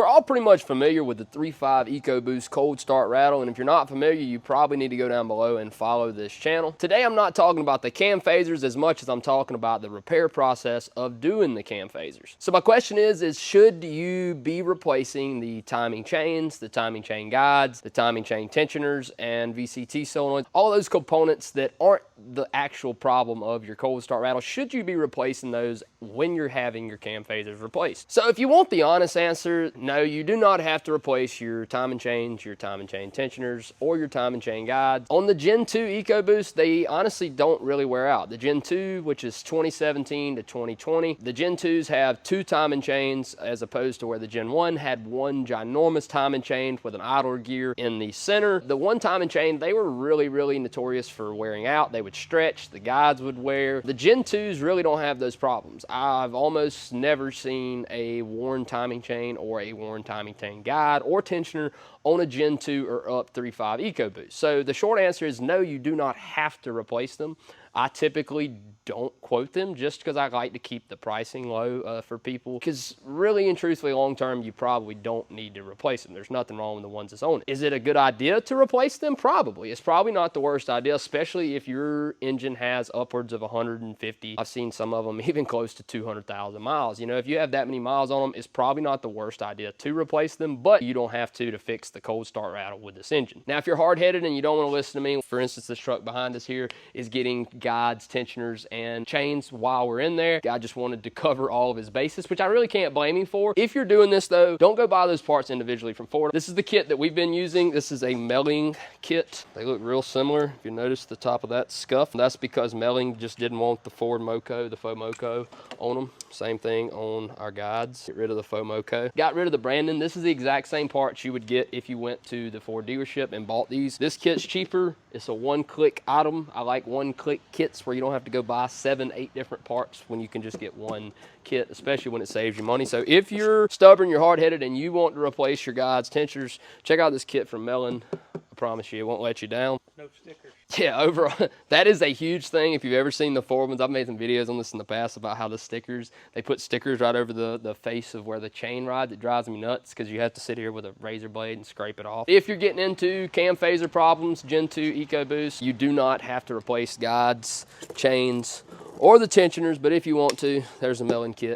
We're all pretty much familiar with the 3.5 EcoBoost Cold Start Rattle, and if you're not familiar, you probably need to go down below and follow this channel. Today I'm not talking about the cam phasers as much as I'm talking about the repair process of doing the cam phasers. So my question is should you be replacing the timing chains, the timing chain guides, the timing chain tensioners, and VCT solenoids, all those components that aren't the actual problem of your cold start rattle? Should you be replacing those when you're having your cam phasers replaced? So if you want the honest answer, no, you do not have to replace your timing chains, your timing chain tensioners, or your timing chain guides. On the Gen 2 EcoBoost, they honestly don't really wear out. The Gen 2, which is 2017 to 2020, the Gen 2s have 2 timing chains as opposed to where the Gen 1 had 1 ginormous timing chain with an idler gear in the center. The 1 timing chain, they were really notorious for wearing out. They would stretch, the guides would wear. The Gen 2s really don't have those problems. I've almost never seen a worn timing chain or a worn timing chain guide or tensioner on a Gen 2 or up 3.5 EcoBoost. So the short answer is no, you do not have to replace them. I typically don't quote them just because I like to keep the pricing low for people, because really and truthfully long term you probably don't need to replace them. There's nothing wrong with the ones that's on it. Is it a good idea to replace them? Probably. It's probably not the worst idea, especially if your engine has upwards of 150. I've seen some of them even close to 200,000 miles. You know, if you have that many miles on them, it's probably not the worst idea to replace them, but you don't have to fix the cold start rattle with this engine. Now if you're hard-headed and you don't want to listen to me, for instance, this truck behind us here is getting guides, tensioners, and chains while we're in there. I just wanted to cover all of his bases, which I really can't blame him for. If you're doing this though, don't go buy those parts individually from Ford. This is the kit that we've been using. This is a Melling kit. They look real similar. If you notice the top of that scuff, that's because Melling just didn't want the Ford Moco, the faux Moco on them. Same thing on our guides. Get rid of the faux Moco. Got rid of the branding. This is the exact same parts you would get if you went to the Ford dealership and bought these. This kit's cheaper. It's a one-click item. I like one-click kits where you don't have to go buy 7, 8 different parts when you can just get one kit, especially when it saves you money. So if you're stubborn, you're hard-headed, and you want to replace your guides, tensioners, check out this kit from Melling. I promise you, it won't let you down. No stickers. Yeah, overall, that is a huge thing. If you've ever seen the Ford ones, I've made some videos on this in the past about how the stickers, they put stickers right over the face of where the chain rides. It drives me nuts because you have to sit here with a razor blade and scrape it off. If you're getting into cam phaser problems, Gen 2 EcoBoost, you do not have to replace guides, chains, or the tensioners, but if you want to, there's a Melling kit.